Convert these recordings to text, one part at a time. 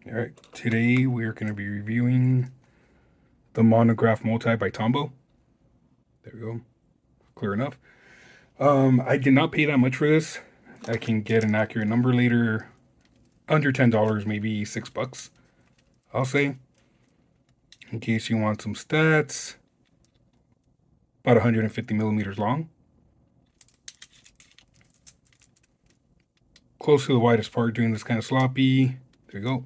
Alright, today we're going to be reviewing the Monograph Multi by Tombow. There we go. Clear enough. I did not pay that much for this. I can get an accurate number later. Under $10, maybe $6, I'll say. In case you want some stats. About 150 millimeters long. Close to the widest part, doing this kind of sloppy. There you go.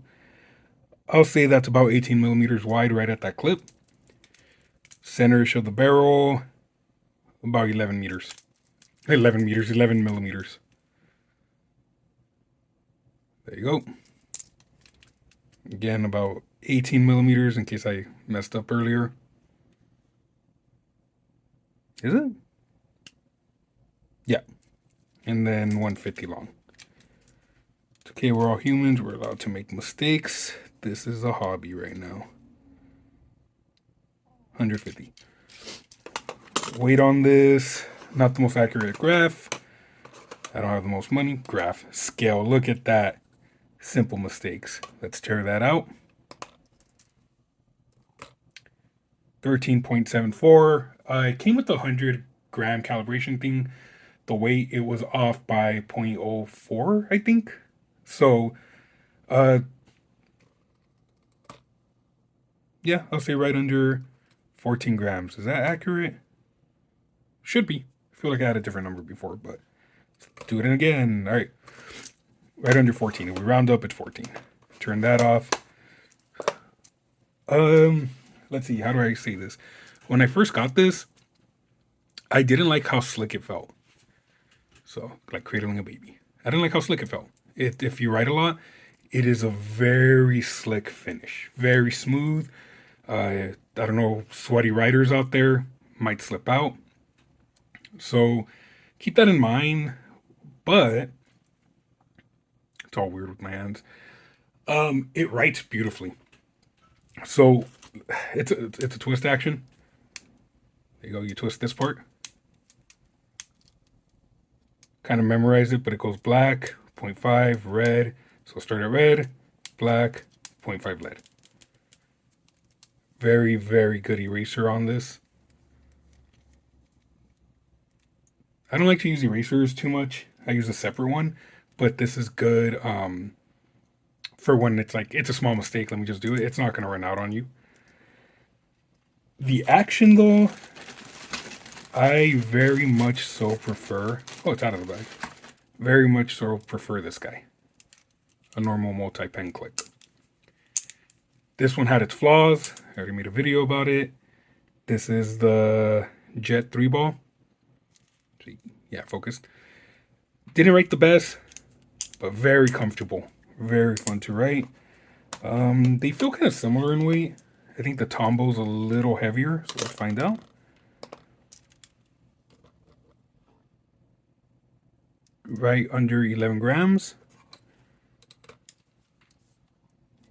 I'll say that's about 18 millimeters wide right at that clip. Center of the barrel, about 11 meters. 11 millimeters. There you go. Again, about 18 millimeters in case I messed up earlier. Is it? Yeah. And then 150 long. It's okay, we're all humans. We're allowed to make mistakes. This is a hobby right now. 150. Weight on this, not the most accurate graph. I don't have the most money. Graph, scale, look at that. Simple mistakes. Let's tear that out. 13.74. It came with the 100-gram calibration thing. The weight, it was off by 0.04, I think. So, yeah, I'll say right under 14 grams. Is that accurate? Should be. I feel like I had a different number before, but let's do it again. All right. Right under 14. If we round up, it's 14. Turn that off. Let's see. How do I say this? When I first got this, I didn't like how slick it felt. So, like cradling a baby. I didn't like how slick it felt. If you write a lot, it is a very slick finish. Very smooth. I don't know, sweaty writers out there might slip out. So keep that in mind. But it's all weird with my hands. It writes beautifully. So it's a twist action. There you go. You twist this part. Kind of memorize it, but it goes black, 0.5, red. So start at red, black, 0.5 lead. Very, very good eraser on this. I don't like to use erasers too much. I use a separate one, but this is good for when it's like, it's a small mistake, let me just do it. It's not going to run out on you. The action, though, I very much so prefer... Oh, it's out of the bag. Very much so prefer this guy. A normal multi-pen click. This one had its flaws. I already made a video about it. This is the Jet 3 ball. Yeah, focused. Didn't write the best, but very comfortable. Very fun to write. They feel kind of similar in weight. I think the Tombow's a little heavier, so let's find out. Right under 11 grams.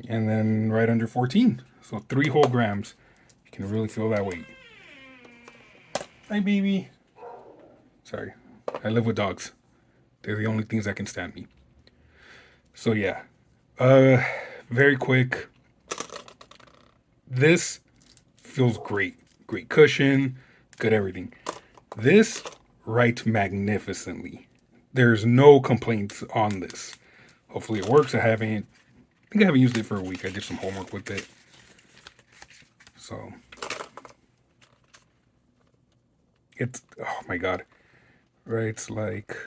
And then right under 14. So 3 whole grams. You can really feel that weight. Hi, baby. Sorry. I live with dogs. They're the only things that can stand me. So yeah. Very quick. This feels great. Great cushion. Good everything. This writes magnificently. There's no complaints on this. Hopefully it works. I think I haven't used it for a week. I did some homework with it. So it's, oh my God. Writes like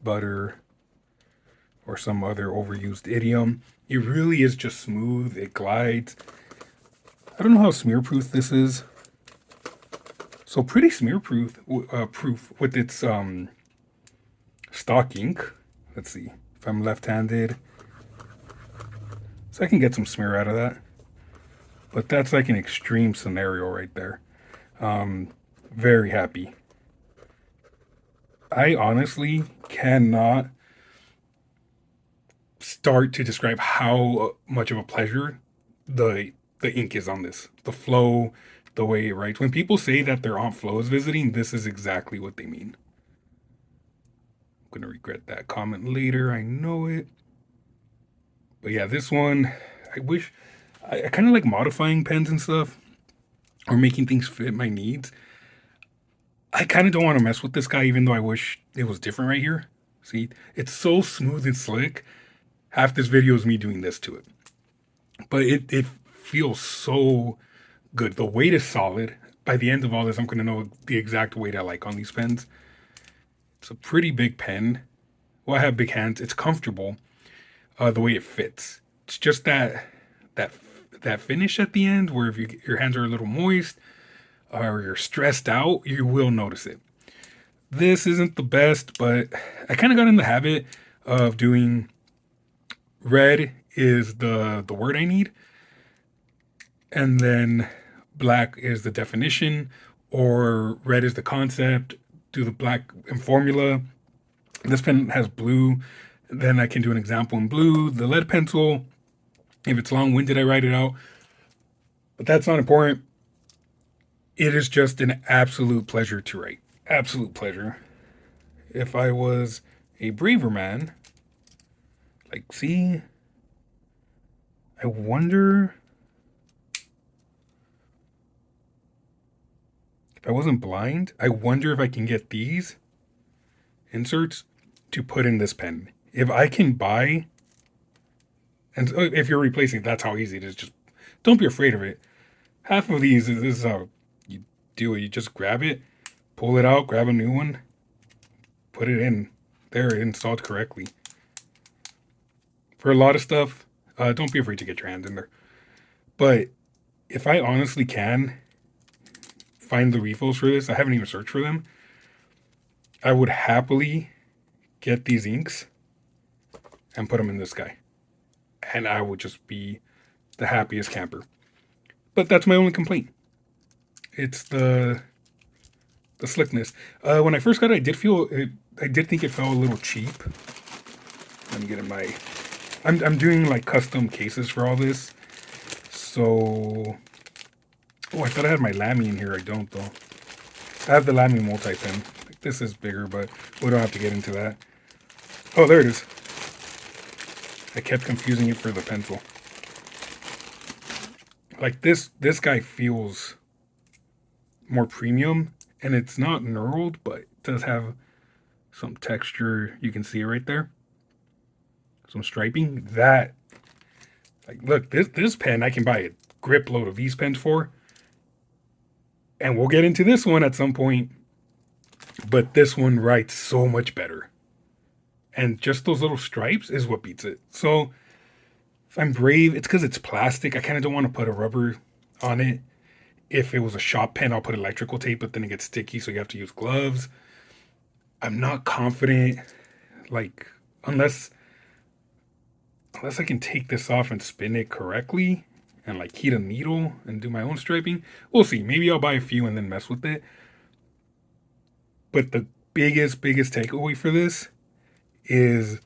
butter or some other overused idiom. It really is just smooth. It glides. I don't know how smear-proof this is. So pretty smear-proof proof with its stock ink. Let's see if I'm left-handed. So I can get some smear out of that. But that's like an extreme scenario right there. Very happy. I honestly cannot start to describe how much of a pleasure the ink is on this. The flow, the way it writes. When people say that their Aunt Flo is visiting, this is exactly what they mean. I'm going to regret that comment later. I know it. But yeah, this one, I wish I kind of like modifying pens and stuff or making things fit my needs. I kind of don't want to mess with this guy, even though I wish it was different right here. See, it's so smooth and slick. Half this video is me doing this to it, but it feels so good. The weight is solid. By the end of all this, I'm gonna know the exact weight I like on these pens. It's a pretty big pen. Well, I have big hands. It's comfortable. The way it fits. It's just that that finish at the end, where if your hands are a little moist or you're stressed out, you will notice it. This isn't the best, but I kind of got in the habit of doing red is the word I need, and then black is the definition, or red is the concept. Do the black and formula. This pen has blue, then I can do an example in blue. The lead pencil, if it's long-winded, I write it out, but that's not important. It is just an absolute pleasure to write. Absolute pleasure. If I was a braver man, like, see, I wonder if I wasn't blind, I wonder if I can get these inserts to put in this pen. If I can buy, and if you're replacing, that's how easy it is. Just don't be afraid of it. Half of these, this is how you do it. You just grab it, pull it out, grab a new one, put it in there, installed correctly. For a lot of stuff, don't be afraid to get your hands in there. But if I honestly can find the refills for this, I haven't even searched for them. I would happily get these inks and put them in this guy. And I would just be the happiest camper. But that's my only complaint. It's the slickness. When I first got it, I did think it felt a little cheap. Let me get in my. I'm doing like custom cases for all this. So, oh, I thought I had my Lamy in here. I don't though. I have the Lamy multi-pen. This is bigger, but we don't have to get into that. Oh, there it is. I kept confusing it for the pencil. Like this guy feels more premium, and it's not knurled, but it does have some texture. You can see it right there. Some striping. That, like, look, this pen I can buy a grip load of these pens for, and we'll get into this one at some point. But this one writes so much better. And just those little stripes is what beats it. So if I'm brave, it's because it's plastic. I kind of don't want to put a rubber on it. If it was a shop pen, I'll put electrical tape, but then it gets sticky, so you have to use gloves. I'm not confident, like, unless I can take this off and spin it correctly and like heat a needle and do my own striping. We'll see. Maybe I'll buy a few and then mess with it. But the biggest takeaway for this is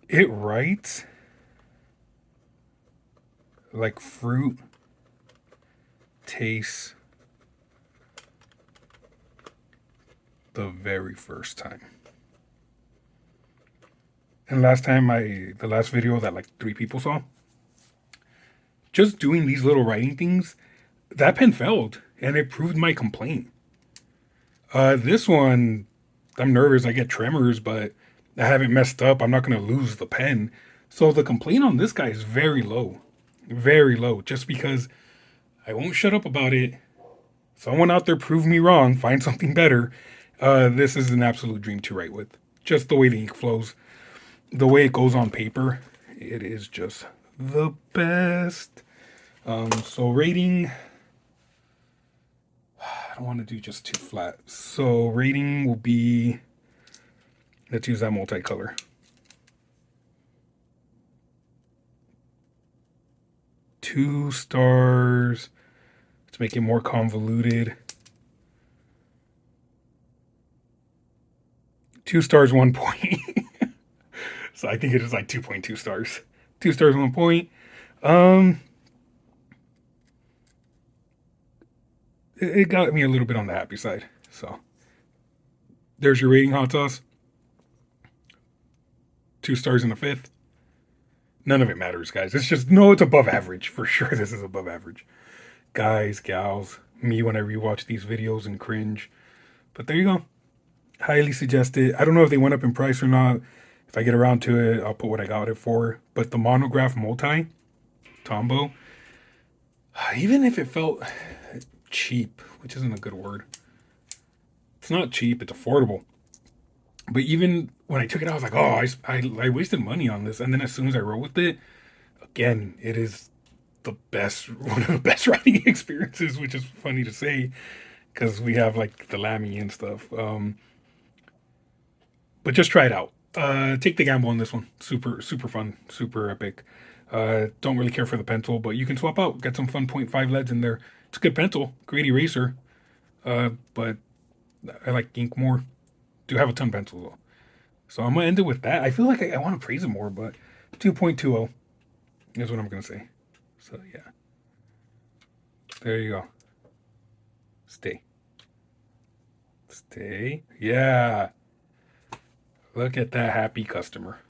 it writes like fruit tastes the very first time. And the last video that like 3 people saw, just doing these little writing things, that pen failed and it proved my complaint. This one, I'm nervous. I get tremors, but I haven't messed up. I'm not going to lose the pen. So the complaint on this guy is very low. Very low. Just because I won't shut up about it. Someone out there prove me wrong. Find something better. This is an absolute dream to write with. Just the way the ink flows. The way it goes on paper. It is just the best. So rating... I don't want to do just too flat. So rating will be, let's use that multicolor. 2 stars. Let's make it more convoluted. 2 stars, 1 point. So I think it is like 2.2 stars. 2 stars, 1 point. It got me a little bit on the happy side. So there's your rating, hot sauce. 2 stars and a 5th. None of it matters, guys. It's just, no, it's above average. For sure, this is above average. Guys, gals, me when I rewatch these videos and cringe. But there you go. Highly suggested. I don't know if they went up in price or not. If I get around to it, I'll put what I got it for. But the monograph multi, Tombow, even if it felt cheap, which isn't a good word, it's not cheap, it's affordable. But even when I took it out, I was like, oh, I wasted money on this. And then as soon as I wrote with it, again, it is the best, one of the best writing experiences, which is funny to say because we have like the Lammy and stuff. But just try it out. Take the gamble on this one. Super, super fun, super epic. Don't really care for the pencil, but you can swap out, get some fun .5 leads in there. It's a good pencil, great eraser. But I like ink more. Do have a ton of pencils though. So I'm gonna end it with that. I feel like I want to praise it more, but 2.20 is what I'm gonna say. So yeah, there you go. Stay, stay. Yeah, look at that happy customer.